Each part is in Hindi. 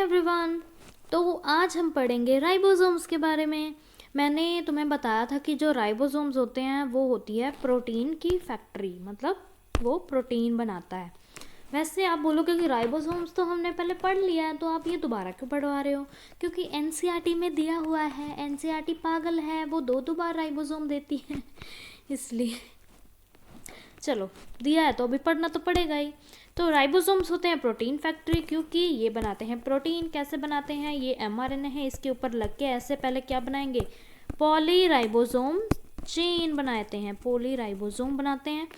एवरीवन। तो आज हम पढ़ेंगे राइबोसोम्स के बारे में। मैंने तुम्हें बताया था कि जो राइबोसोम्स होते हैं वो होती है प्रोटीन की फैक्ट्री, मतलब वो प्रोटीन बनाता है। वैसे आप बोलोगे कि राइबोसोम्स तो हमने पहले पढ़ लिया है, तो आप ये दोबारा क्यों पढ़वा रहे हो? क्योंकि एनसीईआरटी में दिया हुआ है। एनसीईआरटी पागल है, वो दो बार राइबोसोम देती है इसलिए चलो, दिया है तो अभी पढ़ना तो पड़ेगा ही। तो राइबोसोम्स होते हैं प्रोटीन फैक्ट्री, क्योंकि ये बनाते हैं प्रोटीन। कैसे बनाते हैं? ये एमआरएनए है, इसके ऊपर लग के ऐसे पहले क्या बनाएंगे? पॉलीराइबोसोम चेन बनाते हैं, पॉलीराइबोसोम बनाते हैं,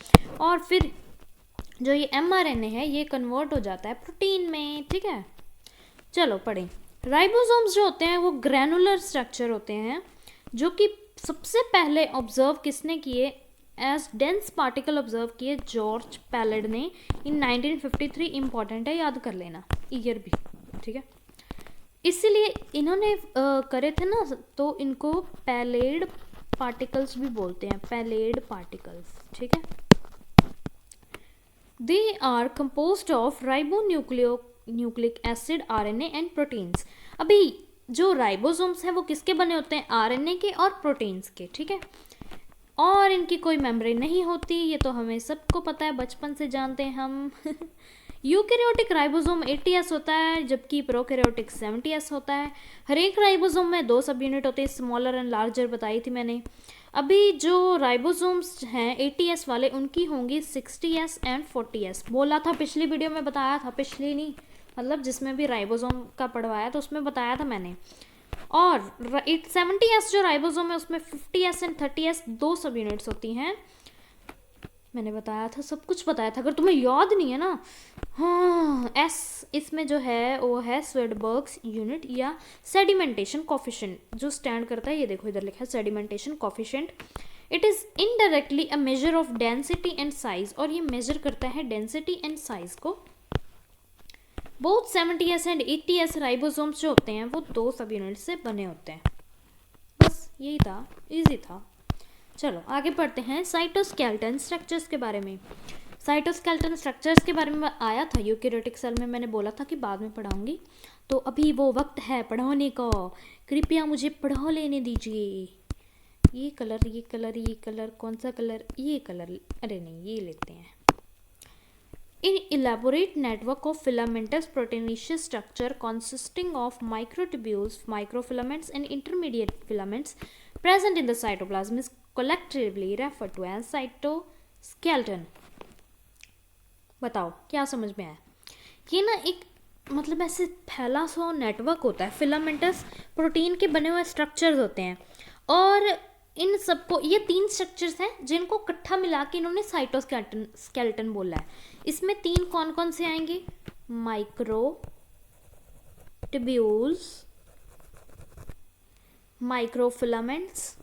और फिर जो ये एमआरएनए है ये कन्वर्ट हो जाता है प्रोटीन में। ठीक है, चलो पढ़ें। राइबोसोम्स जो होते हैं वो ग्रैनुलर स्ट्रक्चर होते हैं, जो कि सबसे पहले ऑब्जर्व किसने किए? एज डेंस पार्टिकल ऑब्जर्व किए जॉर्ज पैलेड ने इन 1953। इंपॉर्टेंट है, याद कर लेना ईयर भी। ठीक है, इसीलिए इन्होंने करे थे ना, तो इनको पैलेड पार्टिकल्स भी बोलते हैं, पैलेड पार्टिकल्स। ठीक है, they are composed of ribonucleic acid, RNA and proteins. अभी जो राइबोसोम्स हैं वो किसके बने होते हैं? आरएनए के और प्रोटीन्स के। ठीक है, और इनकी कोई मेम्ब्रेन नहीं होती, ये तो हमें सबको पता है, बचपन से जानते हैं हम यूकैरियोटिक राइबोसोम 80S होता है, जबकि प्रोकैरियोटिक 70S होता है। हर एक राइबोसोम में 2 सब यूनिट होते हैं, स्मॉलर एंड लार्जर बताई थी मैंने। अभी जो राइबोसोम्स हैं 80S वाले, उनकी होंगी 60S एंड 40S। बोला था पिछली वीडियो में, बताया था, पिछली नहीं मतलब जिसमें भी राइबोसोम का पढ़वाया तो उसमें बताया था मैंने। और 70S जो राइबोसोम है उसमें 50S एंड 30S 2 सब यूनिट्स होती हैं। मैंने बताया था, सब कुछ बताया था, अगर तुम्हें याद नहीं है ना। हाँ, एस इसमें जो है वो है स्वेडबर्ग्स यूनिट या सेडिमेंटेशन कोफिशिएंट, जो स्टैंड करता है, ये देखो इधर लिखा है sedimentation coefficient. It is indirectly a measure of density and size, और ये मेजर करता है डेंसिटी एंड साइज को। Both 70S and 80S ribosomes जो होते हैं वो 2 सब यूनिट से बने होते हैं। बस यही था, इजी था। चलो आगे पढ़ते हैं साइटोस्केलेटन स्ट्रक्चर्स के बारे में। साइटोस्केलेटन स्ट्रक्चर्स के बारे में आया था यूकैरियोटिक सेल में, मैंने बोला था कि बाद में पढ़ाऊंगी, तो अभी वो वक्त है पढ़ाने का। कृपया मुझे पढ़ा लेने दीजिए। ये कलर, ये कलर, ये कलर, कौन सा कलर? ये कलर, अरे नहीं, ये लेते हैं। In elaborate network of filamentous proteinaceous structure consisting of microtubules, microfilaments and intermediate filaments present in the cytoplasm is collectively referred to as cytoskeleton। बताओ क्या समझ में आया? ये ना एक मतलब ऐसे फैला सा नेटवर्क होता है, फिलामेंटस प्रोटीन के बने हुए स्ट्रक्चर्स होते हैं, और इन सबको, ये 3 स्ट्रक्चर्स हैं जिनको इकट्ठा मिला के इन्होंने साइटोस्केलेटन बोला है। इसमें 3 कौन कौन से आएंगे? Micro tubules, microfilaments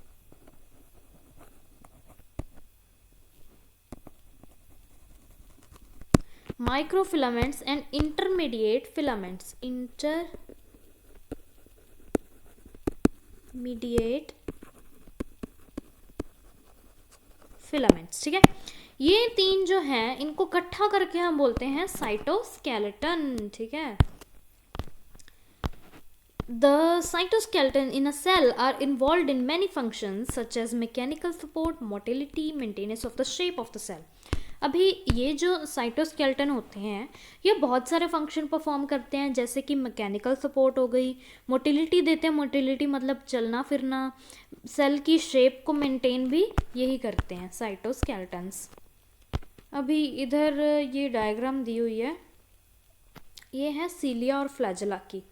and intermediate filaments, filaments. ठीक है, ये 3 जो हैं इनको इकट्ठा करके हम बोलते हैं साइटोस्केलेटन। ठीक है, The cytoskeleton in a cell are involved in many functions such as mechanical support, motility, maintenance of the shape of the cell। अभी ये जो साइटोस्केलेटन होते हैं ये बहुत सारे फंक्शन परफॉर्म करते हैं, जैसे कि मैकेनिकल सपोर्ट हो गई, मोटिलिटी देते हैं, मोटिलिटी मतलब चलना फिरना, सेल की शेप को मेंटेन भी यही करते हैं साइटोस्केलेटन्स। अभी इधर ये डायग्राम दी हुई है, ये है सीलिया और फ्लैजेला की,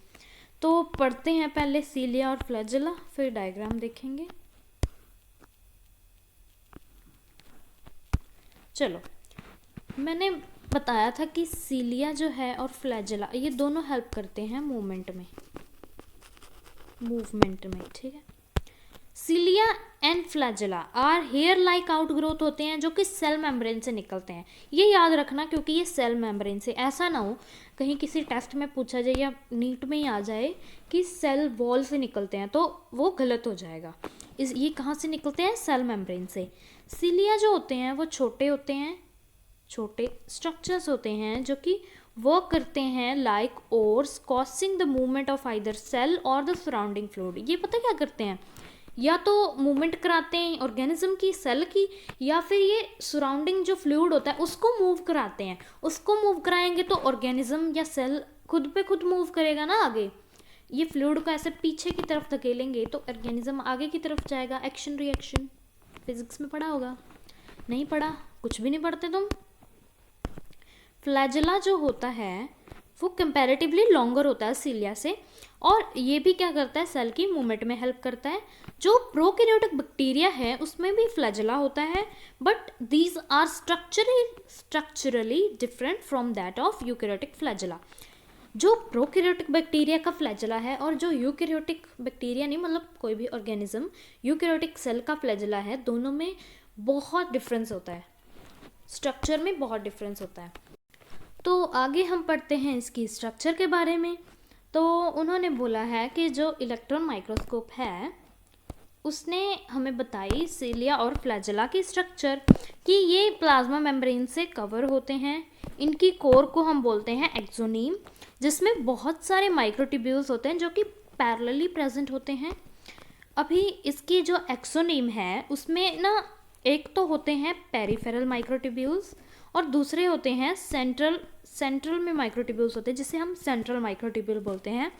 तो पढ़ते हैं पहले सीलिया और फ्लैजेला, फिर डायग्राम देखेंगे। चलो, मैंने बताया था कि सीलिया जो है और फ्लैजेला ये दोनों हेल्प करते हैं मूवमेंट में। ठीक है, cilia and flagella are hair like outgrowth होते हैं जो कि सेल मेम्ब्रेन से निकलते हैं। ये याद रखना, क्योंकि ये सेल मेम्ब्रेन से, ऐसा ना हो कहीं किसी टेस्ट में पूछा जाए या नीट में ही आ जाए कि सेल वॉल से निकलते हैं, तो वो गलत हो जाएगा। ये कहाँ से निकलते हैं? सेल मेम्ब्रेन से। सीलिया जो होते हैं वो छोटे होते हैं, छोटे स्ट्रक्चर्स होते हैं जो कि वर्क करते हैं like oars causing the movement of either cell or the surrounding fluid. ये पता क्या करते हैं, या तो मूवमेंट कराते हैं ऑर्गेनिज्म की, सेल की, या फिर ये सराउंडिंग जो फ्लूइड होता है उसको मूव कराते हैं। उसको मूव कराएंगे तो ऑर्गेनिज्म या सेल खुद पे खुद मूव करेगा ना आगे। ये फ्लूइड को ऐसे पीछे की तरफ धकेलेंगे तो ऑर्गेनिज्म आगे की तरफ जाएगा। एक्शन रिएक्शन फिजिक्स में पढ़ा होगा, नहीं पढ़ा कुछ भी नहीं पढ़ते तुम। फ्लैजेला जो होता है वो कंपैरेटिवली लॉन्गर होता है सीलिया से, और ये भी क्या करता है, सेल की मूवमेंट में हेल्प करता है। जो प्रोकैरियोटिक बैक्टीरिया है उसमें भी फ्लैजेला होता है, but these are structurally different from that of eukaryotic flagella. जो प्रोकैरियोटिक बैक्टीरिया का फ्लैजेला है और जो यूकैरियोटिक बैक्टीरिया नहीं, मतलब कोई भी ऑर्गेनिज्म, यूकैरियोटिक सेल का फ्लैजेला है, दोनों में बहुत डिफरेंस होता है, स्ट्रक्चर में बहुत डिफरेंस होता है। तो आगे हम पढ़ते हैं इसकी स्ट्रक्चर के बारे में। तो उन्होंने बोला है कि जो इलेक्ट्रॉन माइक्रोस्कोप है उसने हमें बताई सीलिया और फ्लैजेला की स्ट्रक्चर, कि ये प्लाज्मा मेम्ब्रेन से कवर होते हैं। इनकी कोर को हम बोलते हैं एक्सोनीम, जिसमें बहुत सारे माइक्रोट्यूब्यूल्स होते हैं जो कि पैरेलली प्रेजेंट होते हैं। अभी इसकी जो एक्सोनीम है उसमें ना एक तो होते हैं पेरिफेरल माइक्रोट्यूब्यूल्स और दूसरे होते हैं सेंट्रल में माइक्रोट्यूब्यूल्स होते हैं, जिसे हम सेंट्रल माइक्रोट्यूब्यूल बोलते हैं।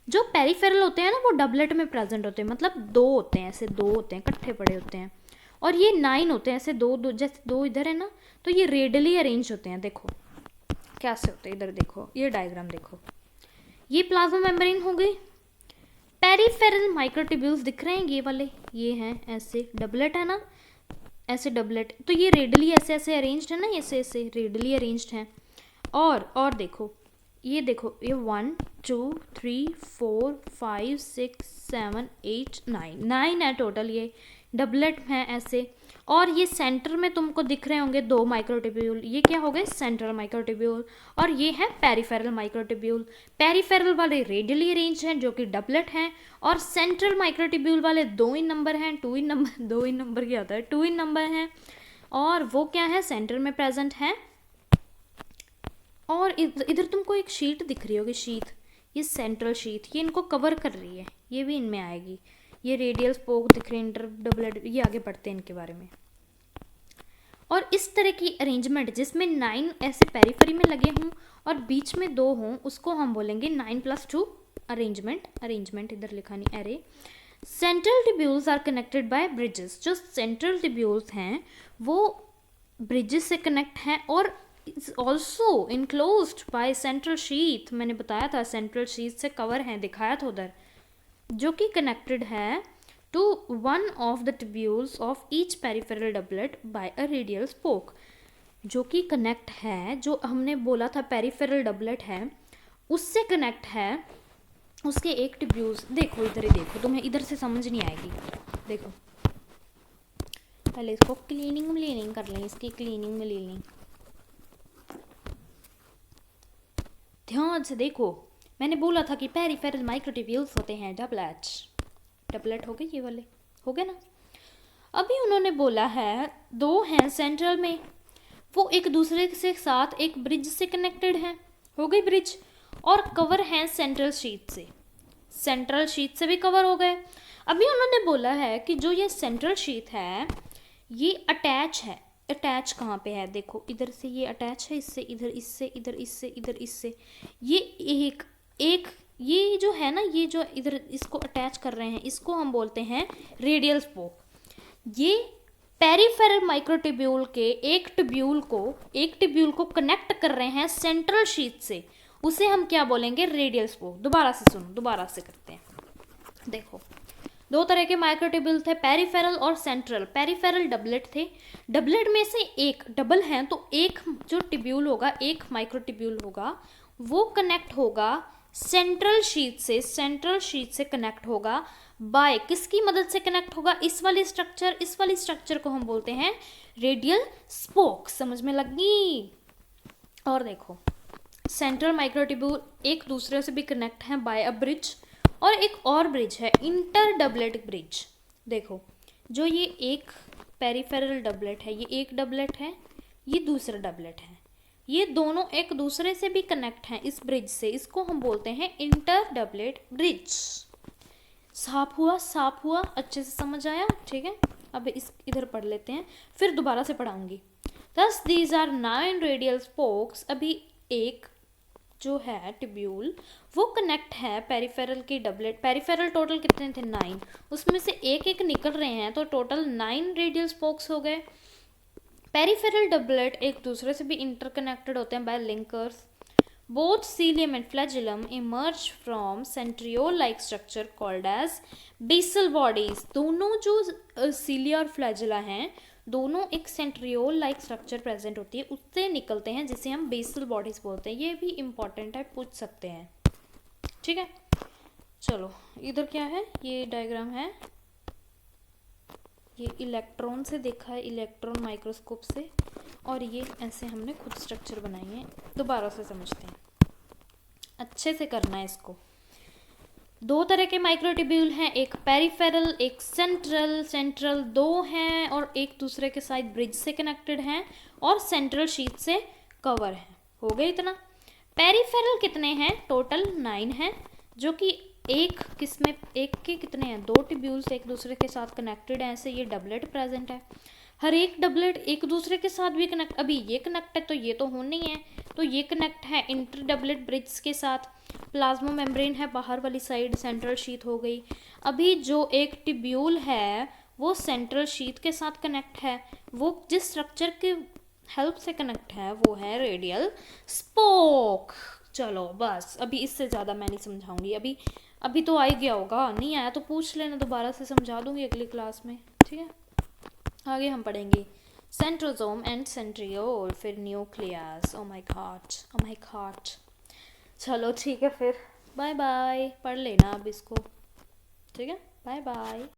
जो पेरिफेरल होते हैं ना वो डबलेट में प्रेजेंट होते हैं, मतलब दो होते हैं, ऐसे दो होते हैं, इकट्ठे पड़े होते हैं। और ये 9 होते हैं, ऐसे दो दो, जैसे दो इधर है ना, तो ये रेडियली अरेंज होते हैं। देखो कैसे होते हैं, इधर देखो, ये डायग्राम देखो, ये प्लाज्मा मेम्ब्रेन हो गई। पेरिफेरल माइक्रोट्यूब्यूल्स दिख रहे हैं ये वाले, ये हैं ऐसे डबलेट है ना, ऐसे डबलेट, तो ये रेडियली ऐसे ऐसे अरेंज्ड है ना, ऐसे ऐसे रेडियली अरेंज्ड हैं। और देखो ये 1 2 3 4 5 6 7 8 9 है टोटल, ये डबलेट हैं ऐसे। और ये सेंटर में तुमको दिख रहे होंगे 2 माइक्रोट्यूब्यूल, ये क्या हो गए, सेंट्रल माइक्रोट्यूब्यूल, और ये है पेरिफेरल माइक्रोट्यूब्यूल। पेरिफेरल वाले रेडियली अरेंज हैं जो कि डबलेट हैं, और सेंट्रल माइक्रोट्यूब्यूल वाले 2 इन नंबर हैं, 2 इन नंबर 2 इन नंबर क्या होता है, 2 इन नंबर हैं, और वो क्या है, सेंटर में प्रेजेंट है। और इधर तुमको एक शीट दिख रही होगी, शीट, ये सेंट्रल शीट, ये इनको कवर कर रही है, ये भी इनमें आएगी। ये रेडियल स्पोक दिख रहे हैं, इंटर डबलेट, ये आगे पढ़ते हैं इनके बारे में। और इस तरह की अरेंजमेंट जिसमें 9 ऐसे पेरिफेरी में लगे हों और बीच में 2 हों, उसको हम बोलेंगे 9+2 अरेंजमेंट इधर लिखा नहीं, array. Central tubules are connected by bridges. जो सेंट्रल ट्यूब्यूल्स हैं वो ब्रिजेस से कनेक्ट हैं, और also enclosed by central sheath. मैंने बताया था सेंट्रल शीथ से कवर है, दिखाया था उधर, जो कि कनेक्टेड है to one of the tubules of each peripheral doublet by a radial spoke. जो कि कनेक्ट है, जो हमने बोला था पेरिफेरल डबलेट है उससे कनेक्ट है उसके एक ट्यूब्यूल्स। देखो इधर ही देखो, तुम्हें इधर से समझ नहीं आएगी। देखो पहले इसको क्लीनिंग कर लें, इसकी क्लीनिंग में ले लें, ध्यान से देखो। मैंने बोला था कि पेरिफेरल माइक्रोट्यूब्यूल्स होते हैं डबलेट हो गए, ये वाले हो गए ना। अभी उन्होंने बोला है 2 हैं सेंट्रल में, वो एक दूसरे से साथ एक ब्रिज से कनेक्टेड हैं, हो गई ब्रिज, और कवर हैं सेंट्रल शीट से, सेंट्रल शीट से भी कवर हो गए। अभी उन्होंने बोला है कि जो ये सेंट्रल शीट है ये अटैच है। अटैच कहाँ पे है, देखो इधर से ये अटैच है इससे, इधर इससे, इधर इससे, इधर इससे, ये एक ये जो है ना, ये जो इधर इसको अटैच कर रहे हैं इसको हम बोलते हैं रेडियल स्पोक। ये पेरिफेरल माइक्रोट्यूब्यूल के एक ट्यूब्यूल को कनेक्ट कर रहे हैं सेंट्रल शीट से, उसे हम क्या बोलेंगे, रेडियल स्पोक। दोबारा से सुनो, दोबारा से करते हैं। देखो 2 तरह के माइक्रोट्यूब्यूल थे, पेरिफेरल और सेंट्रल। पेरिफेरल डबलेट थे, डबलेट में से एक डबल हैं, तो एक जो ट्यूब्यूल होगा, एक माइक्रोट्यूब्यूल होगा, वो कनेक्ट होगा सेंट्रल शीट से कनेक्ट होगा बाय, किसकी मदद से कनेक्ट होगा, इस वाली स्ट्रक्चर को हम बोलते हैं रेडियल स्पोक। समझ में लगी। और देखो सेंट्रल माइक्रोट्यूब्यूल एक दूसरे से भी कनेक्ट हैं बाय अ ब्रिज, और एक और ब्रिज है इंटर डबलेट ब्रिज। देखो जो ये एक पेरिफेरल डबलेट है, ये एक डबलेट है, ये दूसरा डबलेट है, ये दोनों एक दूसरे से भी कनेक्ट हैं इस ब्रिज से, इसको हम बोलते हैं इंटर डबलेट ब्रिज। साफ हुआ, अच्छे से समझ आया, ठीक है। अब इस इधर पढ़ लेते हैं, फिर दोबारा से पढ़ाऊंगी। Thus these are 9 radial spokes. अभी एक जो है ट्यूब्यूल वो कनेक्ट है पेरिफेरल की डबलेट। पेरिफेरल टोटल कितने थे 9, उसमें से एक एक निकल रहे हैं, तो टोटल 9 रेडियल स्पोक्स हो गए। पेरिफेरल डबलेट एक दूसरे से भी इंटरकनेक्टेड होते हैं by linkers. Both cilium and flagellum emerge from centriole like structure called as basal bodies. दोनों जो सीलिया और फ्लैजिला हैं, दोनों एक सेंट्रियोल लाइक स्ट्रक्चर प्रेजेंट होती है, उससे निकलते हैं, जिसे हम बेसल बॉडीज बोलते हैं। ये भी इंपॉर्टेंट है, पूछ सकते हैं, ठीक है। चलो इधर क्या है, ये डायग्राम है, ये इलेक्ट्रॉन से देखा है, इलेक्ट्रॉन माइक्रोस्कोप से, और ये ऐसे हमने खुद स्ट्रक्चर बनाई है। दोबारा से समझते हैं, अच्छे से करना है इसको। दो तरह के माइक्रोट्यूब्यूल हैं, एक पेरिफेरल एक सेंट्रल। सेंट्रल दो हैं और एक दूसरे के साथ ब्रिज से कनेक्टेड हैं, और सेंट्रल शीट से कवर है। हो गया इतना। पेरिफेरल कितने हैं, टोटल 9 हैं, जो कि एक किसमें, एक के कितने हैं, 2 ट्यूब्यूल्स एक दूसरे के साथ कनेक्टेड हैं, ऐसे ये डबलेट प्रेजेंट है। हर एक डबलेट एक दूसरे के साथ भी कनेक्ट, अभी ये कनेक्ट है तो ये तो होनी है, तो ये कनेक्ट है इंटर डबलेट ब्रिज के साथ। प्लाज्मा मेम्ब्रेन है बाहर वाली साइड, सेंट्रल शीथ हो गई। अभी जो एक ट्यूब्यूल है वो सेंट्रल शीथ के साथ कनेक्ट है, वो जिस स्ट्रक्चर के हेल्प से कनेक्ट है वो है रेडियल स्पोक। चलो बस, अभी इससे ज़्यादा मैं नहीं समझाऊंगी। अभी तो आ ही गया होगा, नहीं आया तो पूछ लेना, दोबारा से समझा दूंगी अगली क्लास में, ठीक है। आगे हम पढ़ेंगे सेंट्रोसोम एंड सेंट्रियोल, फिर nucleus. Oh my God, oh my God. चलो ठीक है, फिर बाय बाय, पढ़ लेना अब इसको, ठीक है, बाय बाय।